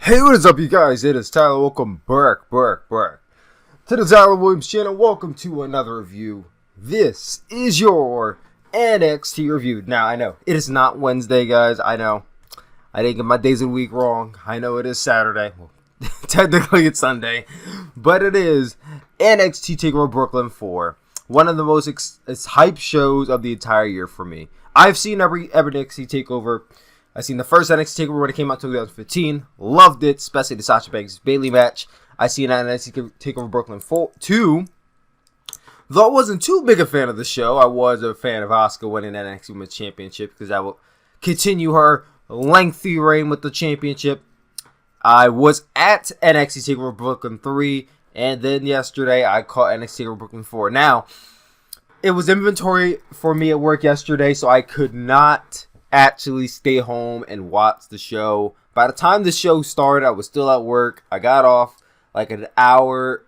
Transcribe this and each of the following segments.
Hey, what is up, you guys? It is Tyler. Welcome back to the Tyler Williams channel. Welcome to another review. This is your NXT review. Now, I know it is not Wednesday, guys. I know I didn't get my days of the week wrong. I know it is Saturday. Well, technically it's Sunday, but it is NXT Takeover Brooklyn 4. One of the most hype shows of the entire year for me. I've seen every NXT Takeover. I've seen the first NXT Takeover when it came out in 2015. Loved it, especially the Sasha Banks Bayley match. I seen NXT Takeover Brooklyn 2. Though I wasn't too big a fan of the show, I was a fan of Asuka winning NXT Women's Championship because that will continue her lengthy reign with the championship. I was at NXT Takeover Brooklyn 3, and then yesterday I caught NXT Takeover Brooklyn 4. Now, it was inventory for me at work yesterday, so I could not actually stay home and watch the show. By the time the show started, I was still at work. I got off like an hour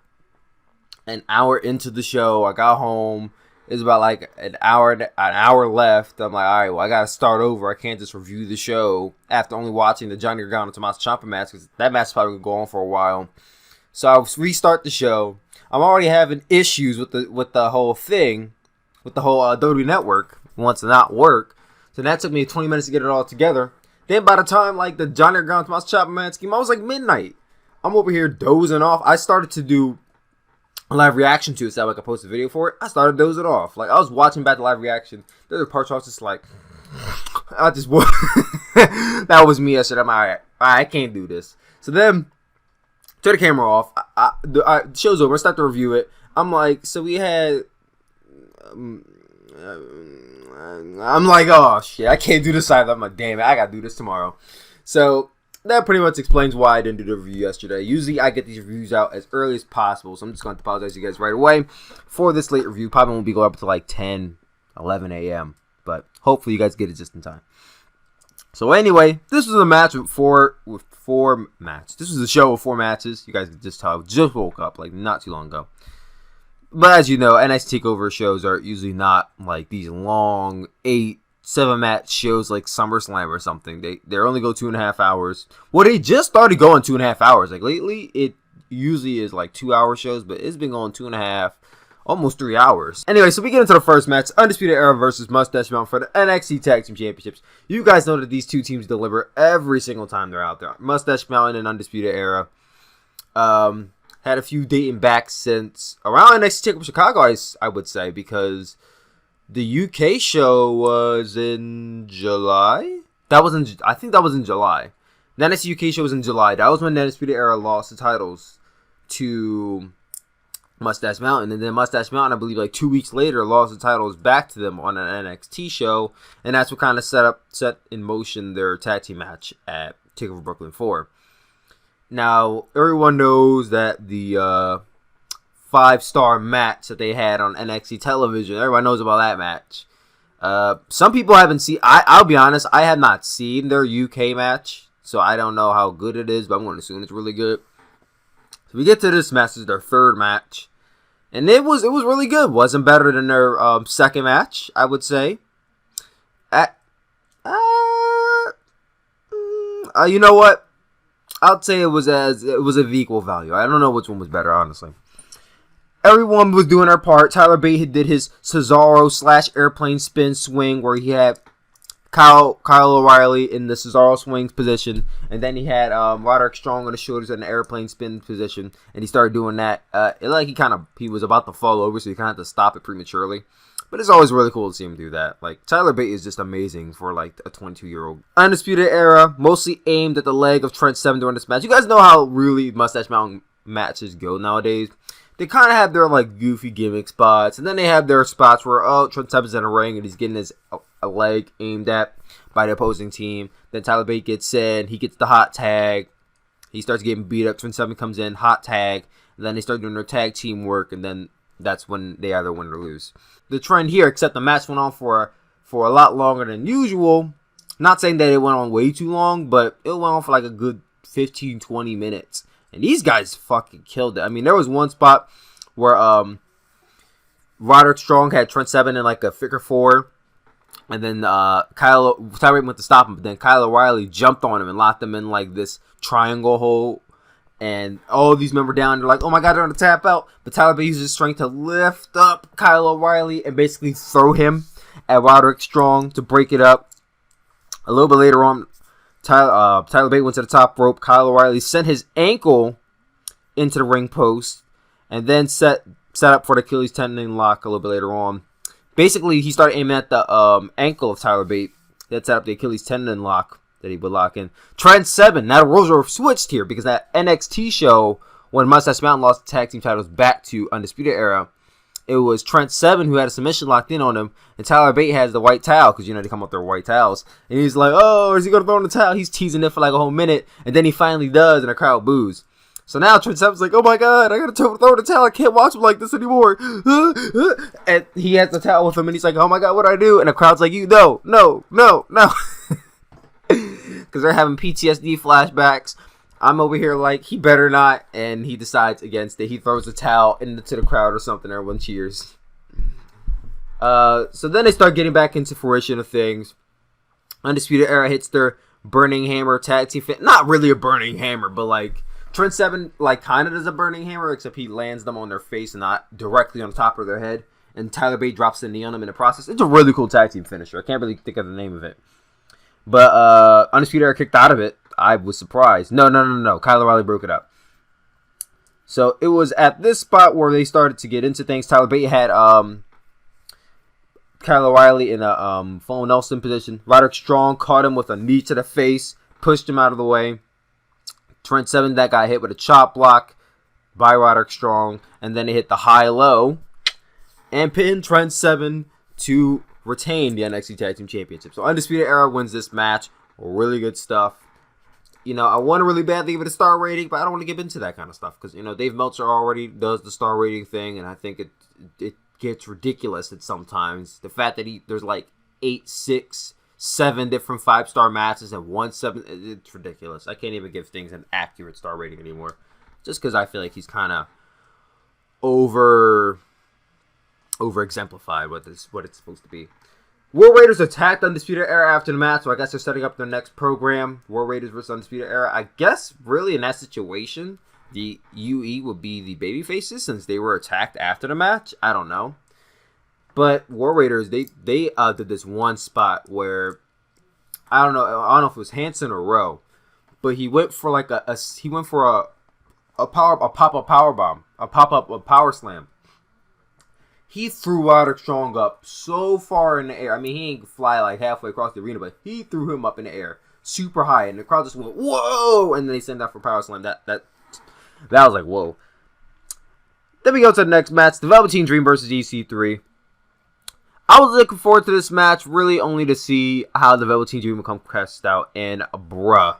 into the show. I got home. It was about like an hour left. I'm like, all right, well, I gotta start over. I can't just review the show after only watching the Johnny Gargano Tommaso Ciampa match, because that match is probably gonna go on for a while. So I restart the show. I'm already having issues with the whole thing, with the whole WWE Network wants to not work. So that took me 20 minutes to get it all together. Then by the time like the Johnny Gargano Tommaso Ciampa match came, I was like midnight. I'm over here dozing off. I started to do a live reaction to it, so I could post a video for it. I started dozing off. Like I was watching back the live reaction. There were parts where I was just like, that was me. I said, I'm all right. I can't do this. So then, turn the camera off. The show's over. I start to review it. I'm like, so we had. I'm like, oh shit, I can't do this either. I'm like, damn it, I gotta do this tomorrow. So that pretty much explains why I didn't do the review yesterday. Usually I get these reviews out as early as possible, so I'm just going to apologize to you guys right away for this late review. Probably won't be going up until like 10, 11 a.m., but hopefully you guys get it just in time. So anyway, this was a match with four matches. This was a show with 4 matches. You guys can just tell, I just woke up like not too long ago. But as you know, NXT TakeOver shows are usually not like these long 8-7 match shows like SummerSlam or something. They only go 2.5 hours. Well, they just started going 2.5 hours. Like lately, it usually is like 2-hour shows, but it's been going 2.5, almost 3 hours. Anyway, so we get into the first match: Undisputed Era versus Mustache Mountain for the NXT Tag Team Championships. You guys know that these two teams deliver every single time they're out there. Mustache Mountain and Undisputed Era. Had a few dating back since around NXT Takeover Chicago, I would say, because the UK show was in July. I think that was in July. The NXT UK show was in July. That was when the Undisputed Era lost the titles to Mustache Mountain, and then Mustache Mountain, I believe, like 2 weeks later, lost the titles back to them on an NXT show, and that's what kind of set in motion their tag team match at Takeover Brooklyn 4. Now, everyone knows that the 5-star match that they had on NXT television, everyone knows about that match. Some people haven't seen, I'll be honest, I have not seen their UK match, so I don't know how good it is, but I'm going to assume it's really good. So we get to this match, this is their 3rd match, and it was really good. Wasn't better than their 2nd match, I would say. You know what? I'd say it was of equal value. I don't know which one was better, honestly. Everyone was doing their part. Tyler Bate did his Cesaro / airplane spin swing, where he had Kyle O'Reilly in the Cesaro swing position, and then he had Roderick Strong on the shoulders in the airplane spin position, and he started doing that. He was about to fall over, so he kind of had to stop it prematurely. But it's always really cool to see him do that. Like, Tyler Bate is just amazing for, like, a 22-year-old. Undisputed Era, mostly aimed at the leg of Trent Seven during this match. You guys know how really Mustache Mountain matches go nowadays. They kind of have their, like, goofy gimmick spots. And then they have their spots where, Trent Seven's in a ring and he's getting his leg aimed at by the opposing team. Then Tyler Bate gets in. He gets the hot tag. He starts getting beat up. Trent Seven comes in, hot tag. And then they start doing their tag team work, and then that's when they either win or lose. The trend here, except the match went on for a lot longer than usual. Not saying that it went on way too long, but it went on for like a good 15-20 minutes. And these guys fucking killed it. I mean, there was one spot where Roderick Strong had Trent Seven in like a figure 4. And then Tyler Bate went to stop him, but then Kyle O'Reilly jumped on him and locked him in like this triangle hold. And all these men were down. They're like, oh my God, they're going to tap out. But Tyler Bate used his strength to lift up Kyle O'Reilly and basically throw him at Roderick Strong to break it up. A little bit later on, Tyler Bate went to the top rope. Kyle O'Reilly sent his ankle into the ring post and then set up for the Achilles tendon lock a little bit later on. Basically, he started aiming at the ankle of Tyler Bate. That set up the Achilles tendon lock that he would lock in. Trent Seven. Now the roles are switched here because that NXT show, when Mustache Mountain lost the tag team titles back to Undisputed Era, it was Trent Seven who had a submission locked in on him, and Tyler Bate has the white towel because, they come up there with white towels. And he's like, oh, is he going to throw in the towel? He's teasing it for like a whole minute, and then he finally does, and the crowd boos. So now Trent Seven's like, oh my God, I got to throw in the towel. I can't watch him like this anymore. And he has the towel with him, and he's like, oh my God, what do I do? And the crowd's like, no. Because they're having PTSD flashbacks. I'm over here like, he better not. And he decides against it. He throws the towel into the crowd or something. Everyone cheers. So then they start getting back into fruition of things. Undisputed Era hits their Burning Hammer tag team fit. Not really a Burning Hammer, but like Trent Seven like kind of does a Burning Hammer, except he lands them on their face and not directly on top of their head. And Tyler Bate drops the knee on them in the process. It's a really cool tag team finisher. I can't really think of the name of it. But Undisputed Era kicked out of it. I was surprised. No. Kyle O'Reilly broke it up. So it was at this spot where they started to get into things. Tyler Bate had Kyle O'Reilly in a full Nelson position. Roderick Strong caught him with a knee to the face, pushed him out of the way. Trent Seven that got hit with a chop block by Roderick Strong, and then he hit the high-low and pinned Trent Seven to retain the NXT Tag Team Championship. So Undisputed Era wins this match. Really good stuff. I want to really badly give it a star rating, but I don't want to get into that kind of stuff because, Dave Meltzer already does the star rating thing, and I think it gets ridiculous at sometimes. The fact that there's like 8, 6, 7 different 5-star matches and 1 7, it's ridiculous. I can't even give things an accurate star rating anymore, just because I feel like he's kind of over exemplified what it's supposed to be. War Raiders attacked Undisputed Era after the match, so I guess they're setting up their next program. War Raiders versus Undisputed Era. I guess really in that situation, the UE would be the baby faces since they were attacked after the match. I don't know. But War Raiders, they did this one spot where I don't know if it was Hanson or Rowe, but he went for like a pop-up power slam. He threw Roderick Strong up so far in the air. I mean, he ain't fly like halfway across the arena, but he threw him up in the air super high, and the crowd just went, whoa! And then they sent that for power slam. That was like, whoa. Then we go to the next match, the Velveteen Dream versus EC3. I was looking forward to this match, really only to see how the Velveteen Dream would come crest out, and bruh.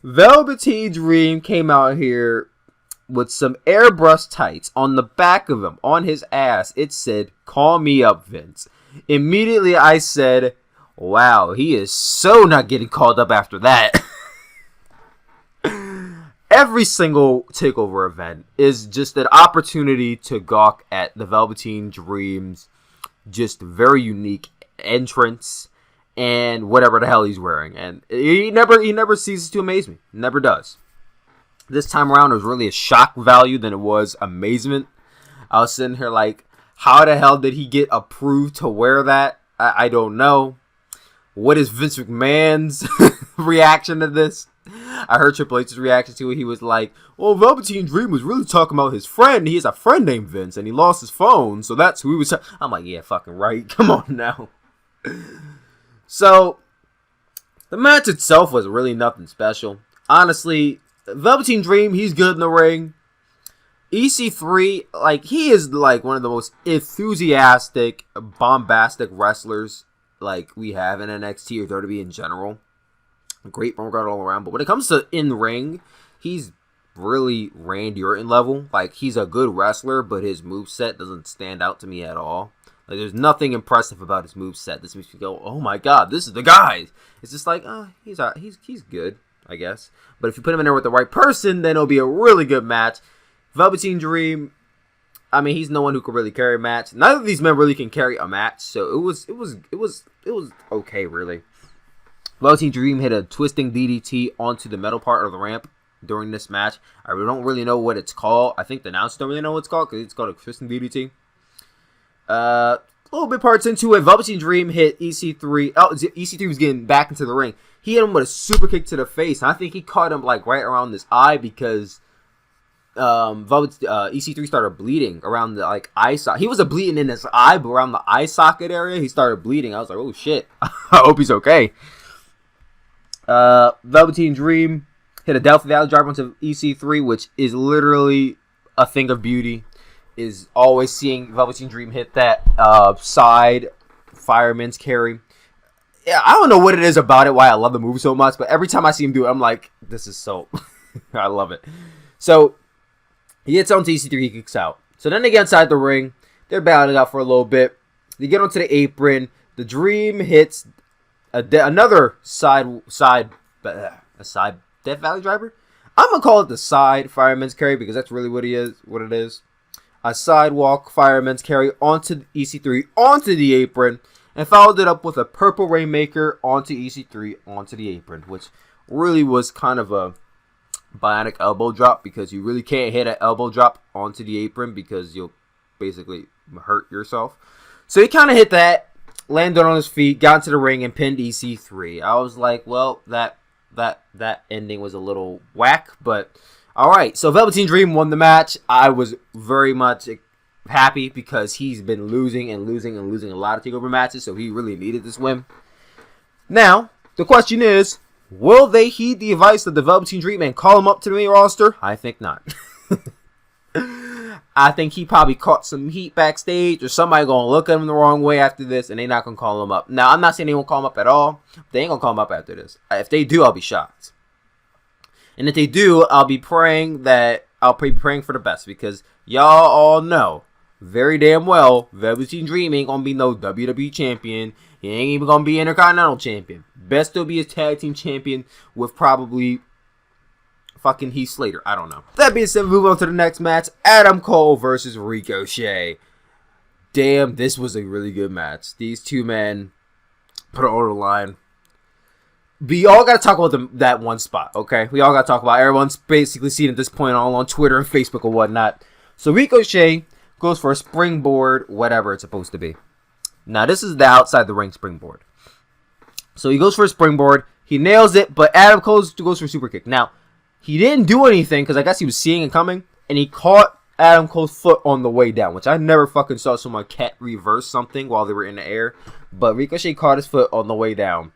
Velveteen Dream came out here with some airbrush tights on the back of him, on his ass. It said, call me up, Vince. Immediately I said, wow, he is so not getting called up after that. Every single TakeOver event is just an opportunity to gawk at the Velveteen Dream's just very unique entrance and whatever the hell he's wearing. And he never ceases to amaze me. Never does. This time around, it was really a shock value than it was amazement. I was sitting here like, how the hell did he get approved to wear that? I don't know. What is Vince McMahon's reaction to this? I heard Triple H's reaction to it. He was like, well, Velveteen Dream was really talking about his friend. He has a friend named Vince, and he lost his phone, so that's who he was. I'm like, yeah, fucking right. Come on now. So, the match itself was really nothing special. Honestly, Velveteen Dream, he's good in the ring. EC3, like, he is, like, one of the most enthusiastic, bombastic wrestlers, like, we have in NXT or WWE in general. Great bone guard all around. But when it comes to in-ring, he's really Randy Orton level. Like, he's a good wrestler, but his moveset doesn't stand out to me at all. Like, there's nothing impressive about his moveset. This makes me go, oh my god, this is the guy. It's just like, he's good, I guess. But if you put him in there with the right person, then it'll be a really good match. Velveteen Dream, I mean, he's no one who can really carry a match. None of these men really can carry a match, so it was okay, really. Velveteen Dream hit a twisting DDT onto the metal part of the ramp during this match. I don't really know what it's called. I think the announcers don't really know what it's called because it's called a twisting DDT. A little bit parts into it. Velveteen Dream hit EC3. Oh, EC3 was getting back into the ring. He hit him with a super kick to the face. And I think he caught him like right around this eye because EC3 started bleeding around the like eye socket. He was bleeding in his eye, but around the eye socket area, he started bleeding. I was like, oh shit. I hope he's okay. Velveteen Dream hit a Delphi Valley driver onto EC3, which is literally a thing of beauty. Is always seeing Velveteen Dream hit that side fireman's carry. Yeah, I don't know what it is about it, why I love the move so much, but every time I see him do it, I'm like, this is so... I love it. So, he hits onto EC3, he kicks out. So then they get inside the ring. They're battling out for a little bit. They get onto the apron. The Dream hits another side Death Valley driver? I'm going to call it the side fireman's carry because that's really what it is. A sidewalk fireman's carry onto EC3, onto the apron, and followed it up with a purple Rainmaker onto EC3, onto the apron, which really was kind of a bionic elbow drop because you really can't hit an elbow drop onto the apron because you'll basically hurt yourself. So he kind of hit that, landed on his feet, got into the ring, and pinned EC3. I was like, well, that ending was a little whack, but... Alright, so Velveteen Dream won the match. I was very much happy because he's been losing a lot of TakeOver matches, so he really needed this win. Now, the question is, will they heed the advice of the Velveteen Dream and call him up to the main roster? I think not. I think he probably caught some heat backstage, or somebody gonna look at him the wrong way after this, and they're not gonna call him up. Now, I'm not saying they won't call him up at all. They ain't gonna call him up after this. If they do, I'll be shocked. And if they do, I'll be praying for the best because y'all all know very damn well Velveteen Dream ain't gonna be no WWE champion. He ain't even gonna be Intercontinental champion. Best still be a tag team champion with probably fucking Heath Slater. I don't know. That being said, move on to the next match. Adam Cole versus Ricochet. Damn, this was a really good match. These two men put it on the line. We all got to talk about that one spot, okay? We all got to talk about it. Everyone's basically seen at this point all on Twitter and Facebook and whatnot. So Ricochet goes for a springboard, whatever it's supposed to be. Now, this is the outside the ring springboard. So he goes for a springboard. He nails it, but Adam Cole goes for a super kick. Now, he didn't do anything because I guess he was seeing it coming, and he caught Adam Cole's foot on the way down, which I never fucking saw someone cat reverse something while they were in the air. But Ricochet caught his foot on the way down.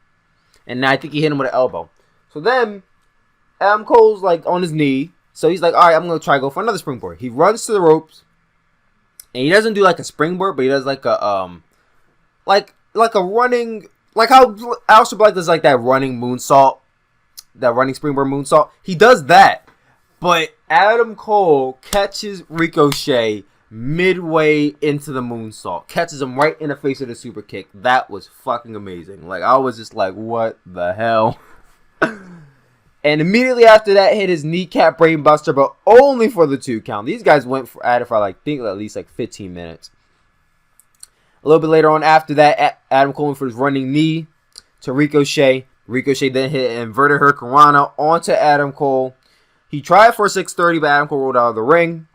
And I think he hit him with an elbow. So then, Adam Cole's like on his knee. So he's like, all right, I'm going to try to go for another springboard. He runs to the ropes. And he doesn't do like a springboard, but he does like a, like a running, like how Aleister Black does like that running moonsault. That running springboard moonsault. He does that. But Adam Cole catches Ricochet midway into the moonsault, catches him right in the face of the super kick. That was fucking amazing. Like, I was just like, what the hell? And immediately after that, hit his kneecap brainbuster, but only for the 2 count. These guys went at it for like, I think at least like 15 minutes. A little bit later on after that, Adam Cole went for his running knee to Ricochet. Ricochet then hit an inverted hurricanrana onto Adam Cole. He tried for a 630, but Adam Cole rolled out of the ring.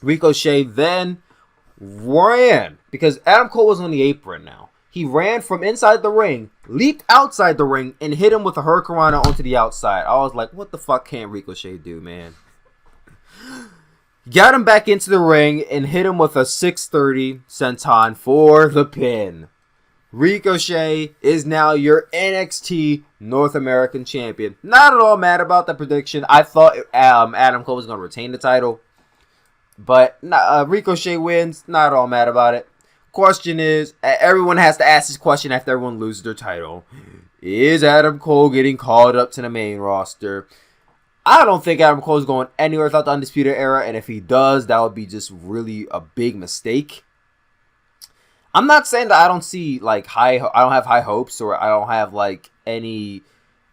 Ricochet then ran, because Adam Cole was on the apron now. He ran from inside the ring, leaped outside the ring, and hit him with a hurricanrana onto the outside. I was like, what the fuck can Ricochet do, man? Got him back into the ring and hit him with a 630 senton for the pin. Ricochet is now your NXT North American champion. Not at all mad about the prediction. I thought Adam Cole was going to retain the title. But Ricochet wins. Not all mad about it. Question is, everyone has to ask this question after everyone loses their title. Is Adam Cole getting called up to the main roster? I don't think Adam Cole is going anywhere without the Undisputed Era. And if he does, that would be just really a big mistake. I'm not saying that I don't see like I don't have high hopes or I don't have like any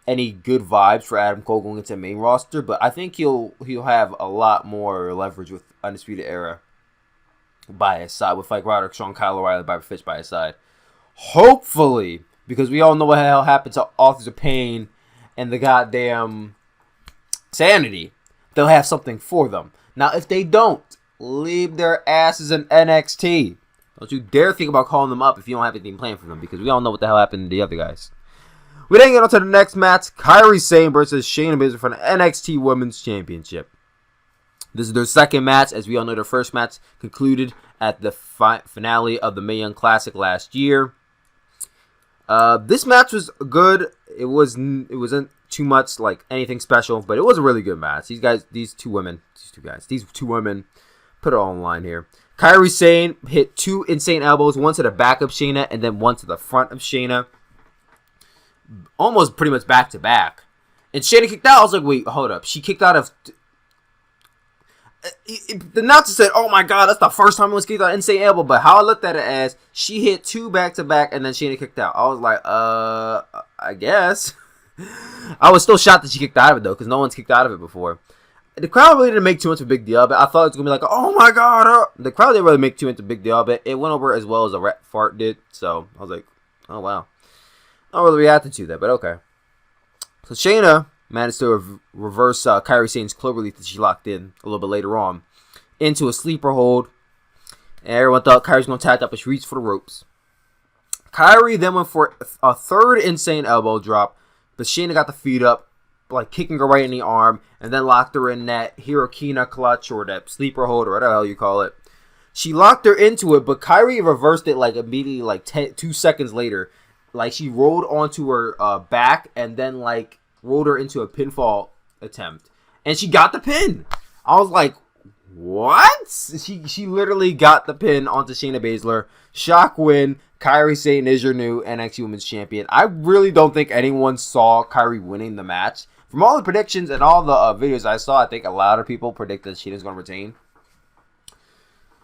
good vibes for Adam Cole going into the main roster, but I think he'll have a lot more leverage with Undisputed Era by his side with like Roderick Strong, Kyle O'Reilly, Bobby Fish by his side. Hopefully, because we all know what the hell happened to Authors of Pain and the goddamn Sanity, they'll have something for them. Now, if they don't, leave their asses in NXT. Don't you dare think about calling them up if you don't have anything planned for them, because we all know what the hell happened to the other guys. We then get on to the next match. Kairi Sane versus Shayna Baszler for the NXT Women's Championship. This is their second match, as we all know their first match concluded at the finale of the Mae Young Classic last year. This match was good. It wasn't too much like anything special, but it was a really good match. These two women put it all on the line here. Kairi Sane hit two insane elbows, one to the back of Shayna and then one to the front of Shayna. Almost pretty much back to back. And Shayna kicked out. I was like, wait, hold up. She kicked out of... The announcer said, oh my god, that's the first time anyone's kicked out insane elbow. But how I looked at it as, she hit two back to back and then Shayna kicked out. I was like, I guess. I was still shocked that she kicked out of it though, because no one's kicked out of it before. The crowd really didn't make too much of a big deal, but I thought it was going to be like, oh my god. The crowd didn't really make too much of a big deal, but it went over as well as a rat fart did. So I was like, oh wow. I don't really reacted to that, but okay. So Shayna managed to reverse Kairi Sane's cloverleaf that she locked in a little bit later on into a sleeper hold. And everyone thought Kairi was going to tag up, but she reached for the ropes. Kairi then went for a third insane elbow drop, but Shayna got the feet up, like kicking her right in the arm, and then locked her in that Hirokina clutch or that sleeper hold or whatever the hell you call it. She locked her into it, but Kairi reversed it like immediately, like 2 seconds later. Like she rolled onto her back and then like rolled her into a pinfall attempt, and she got the pin. I was like, what? She literally got the pin onto Shayna Baszler. Shock win. Kairi Sane is your new NXT Women's Champion. I really don't think anyone saw Kairi winning the match. From all the predictions and all the videos I saw, I think a lot of people predicted Shayna's going to retain.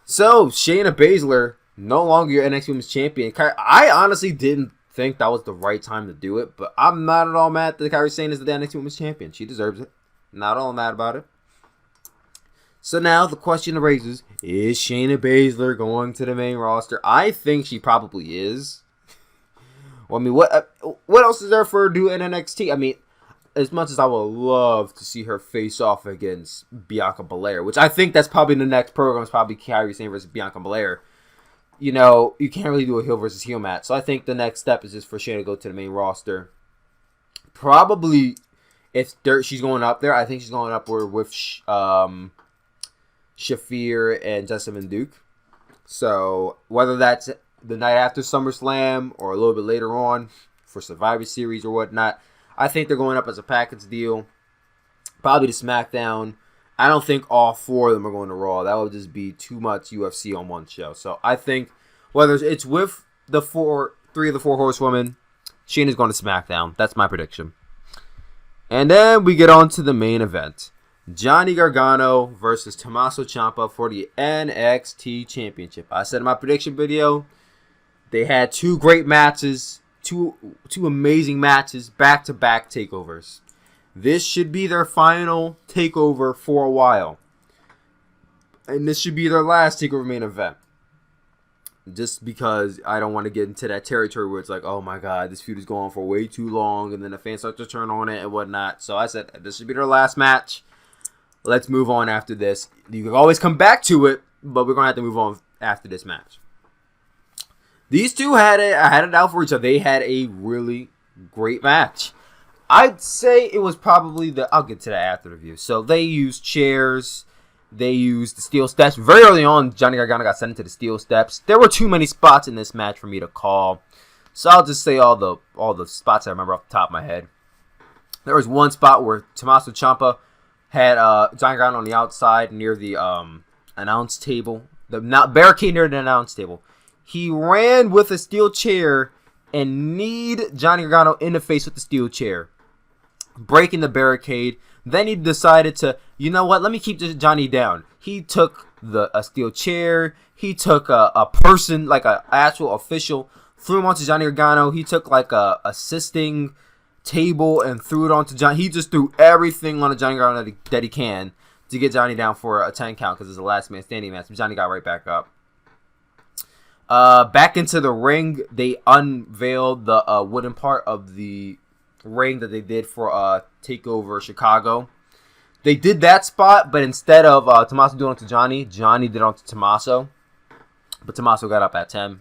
So, Shayna Baszler, no longer your NXT Women's Champion. I honestly didn't think that was the right time to do it, but I'm not at all mad that Kairi Sane is the NXT Women's Champion. She deserves it. Not at all mad about it. So now the question raises, is Shayna Baszler going to the main roster? I think she probably is. Well, I mean, what else is there for her to do in NXT? I mean, as much as I would love to see her face off against Bianca Belair, which I think that's probably the next program, is probably Kairi Sane versus Bianca Belair. You know, you can't really do a heel versus heel match. So I think the next step is just for Shayna to go to the main roster. Probably, if she's going up there, I think she's going upward with Shafir and Jessamine Duke. So whether that's the night after SummerSlam or a little bit later on for Survivor Series or whatnot, I think they're going up as a package deal. Probably to SmackDown. I don't think all four of them are going to Raw. That would just be too much UFC on one show. So I think whether it's with the three of the four horsewomen, Shayna's going to SmackDown. That's my prediction. And then we get on to the main event. Johnny Gargano versus Tommaso Ciampa for the NXT Championship. I said in my prediction video, they had two great matches, two amazing matches, back-to-back takeovers. This should be their final takeover for a while. And this should be their last takeover main event. Just because I don't want to get into that territory where it's like, oh my god, this feud is going on for way too long, and then the fans start to turn on it and whatnot. So I said, this should be their last match. Let's move on after this. You can always come back to it, but we're going to have to move on after this match. These two had it out for each other. They had a really great match. I'd say it was probably I'll get to that after the review. So they used chairs. They used the steel steps. Very early on, Johnny Gargano got sent into the steel steps. There were too many spots in this match for me to call. So I'll just say all the spots I remember off the top of my head. There was one spot where Tommaso Ciampa had Johnny Gargano on the outside near the announce table. The barricade near the announce table. He ran with a steel chair and kneed Johnny Gargano in the face with the steel chair, breaking the barricade. Then he decided to, you know what, let me keep this Johnny down. He took a steel chair. He took a person, like an actual official, threw him onto Johnny Gargano. He took like a assisting table and threw it onto Johnny. He just threw everything on Johnny Gargano that he can to get Johnny down for a 10 count because it's a last man standing match. Johnny got right back up. Back into the ring, they unveiled the wooden part of the ring that they did for Takeover Chicago. They did that spot, but instead of Tommaso doing it to Johnny did it on to Tommaso. But Tommaso got up at 10,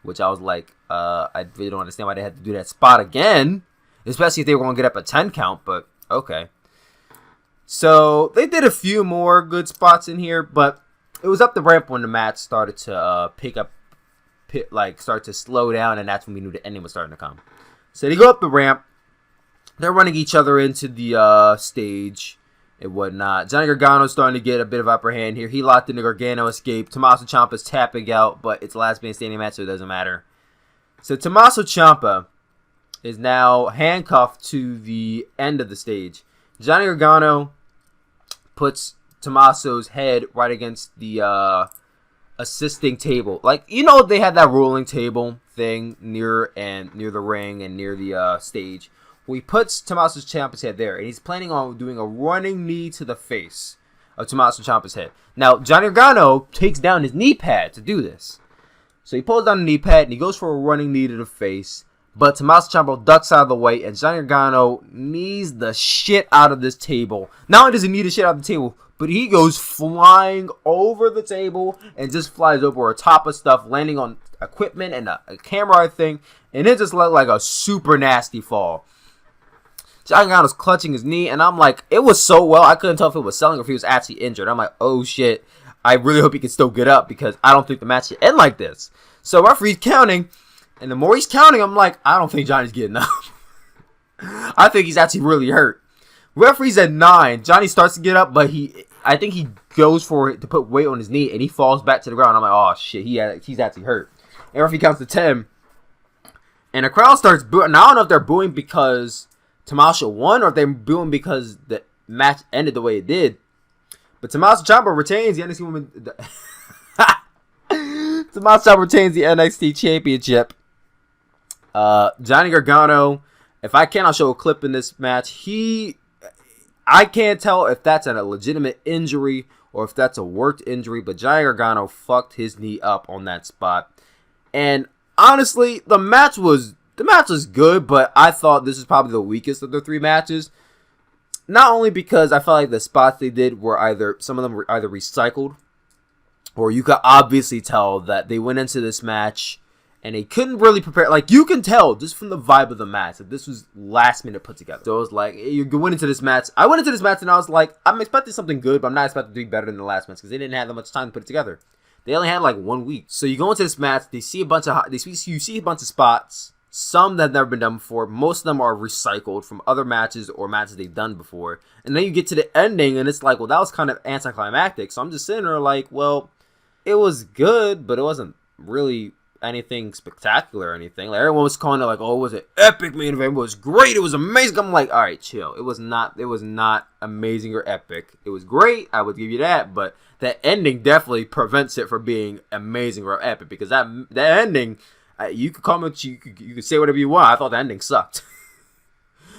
which I was like, I really don't understand why they had to do that spot again, especially if they were going to get up a 10 count, but okay. So they did a few more good spots in here, but it was up the ramp when the match started to start to slow down, and that's when we knew the ending was starting to come. So they go up the ramp. They're running each other into the stage and whatnot. Johnny Gargano's starting to get a bit of upper hand here. He locked in the Gargano escape. Tommaso Ciampa's tapping out, but it's a last man standing match, so it doesn't matter. So Tommaso Ciampa is now handcuffed to the end of the stage. Johnny Gargano puts Tommaso's head right against the assisting table. Like, you know, they had that rolling table thing near the ring and near the stage. Well, he puts Tommaso Ciampa's head there, and he's planning on doing a running knee to the face of Tommaso Ciampa's head. Now, Johnny Gargano takes down his knee pad to do this. So he pulls down the knee pad, and he goes for a running knee to the face. But Tommaso Ciampa ducks out of the way, and Johnny Gargano knees the shit out of this table. Not only does he knee the shit out of the table, but he goes flying over the table and just flies over top of stuff, landing on equipment and a camera thing. And it just looked like a super nasty fall. Johnny Gargano's clutching his knee, and I'm like, it was so well, I couldn't tell if it was selling or if he was actually injured. I'm like, oh shit, I really hope he can still get up, because I don't think the match should end like this. So referee's counting, and the more he's counting, I'm like, I don't think Johnny's getting up. I think he's actually really hurt. Referee's at 9. Johnny starts to get up, but I think he goes for it to put weight on his knee, and he falls back to the ground. I'm like, oh shit, he's actually hurt. And referee counts to 10, and the crowd starts booing. Now I don't know if they're booing because Tommaso won, or if they're booing because the match ended the way it did. But Tommaso Ciampa retains the NXT Women. Tommaso Ciampa retains the NXT Championship. Johnny Gargano, if I can, I'll show a clip in this match. I can't tell if that's a legitimate injury or if that's a worked injury, but Johnny Gargano fucked his knee up on that spot. And honestly, the match was good, but I thought this is probably the weakest of the 3 matches. Not only because I felt like the spots they did were some of them were either recycled, or you could obviously tell that they went into this match and they couldn't really prepare. Like, you can tell just from the vibe of the match that this was last minute put together. So it was like, you went into this match. I went into this match and I was like, I'm expecting something good, but I'm not expecting to be better than the last match because they didn't have that much time to put it together. They only had like 1 week. So you go into this match, you see a bunch of spots. Some that have never been done before. Most of them are recycled from other matches or matches they've done before. And then you get to the ending and it's like, well, that was kind of anticlimactic. So I'm just sitting there like, well, it was good, but it wasn't really anything spectacular or anything. Like, everyone was calling it like, oh, it was an epic main event. It was great. It was amazing. I'm like, all right, chill. It was not amazing or epic. It was great. I would give you that. But that ending definitely prevents it from being amazing or epic, because that ending, you could comment, you could say whatever you want. I thought the ending sucked.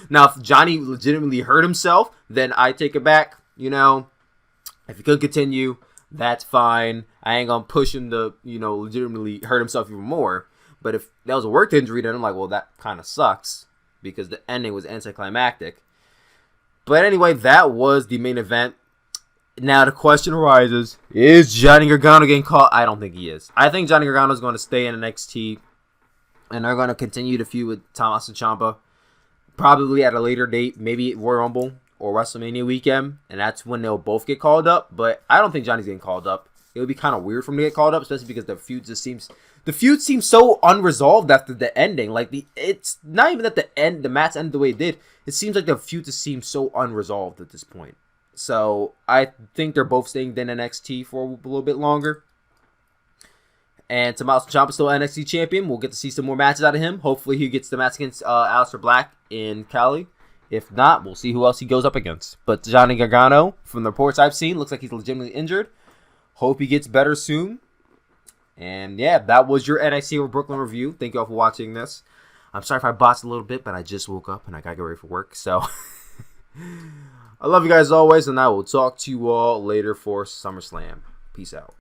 Now, if Johnny legitimately hurt himself, then I take it back. You know, if he could continue, that's fine. I ain't gonna push him to, legitimately hurt himself even more. But if that was a work injury, then I'm like, well, that kind of sucks, because the ending was anticlimactic. But anyway, that was the main event. Now the question arises, is Johnny Gargano getting caught? I don't think he is. I think Johnny Gargano is going to stay in NXT, and they're going to continue to feud with Tommaso Ciampa, probably at a later date, maybe at Royal Rumble or WrestleMania weekend, and that's when they'll both get called up. But I don't think Johnny's getting called up. It would be kind of weird for him to get called up, especially because the feud seems so unresolved after the ending. Like, it's not even that the match ended the way it did. It seems like the feud just seems so unresolved at this point. So I think they're both staying in NXT for a little bit longer. And Tommaso Ciampa still NXT champion. We'll get to see some more matches out of him. Hopefully he gets the match against Aleister Black in Cali. If not, we'll see who else he goes up against. But Johnny Gargano, from the reports I've seen, looks like he's legitimately injured. Hope he gets better soon. And yeah, that was your NXT over Brooklyn review. Thank you all for watching this. I'm sorry if I botched a little bit, but I just woke up and I gotta get ready for work. So I love you guys always, and I will talk to you all later for SummerSlam. Peace out.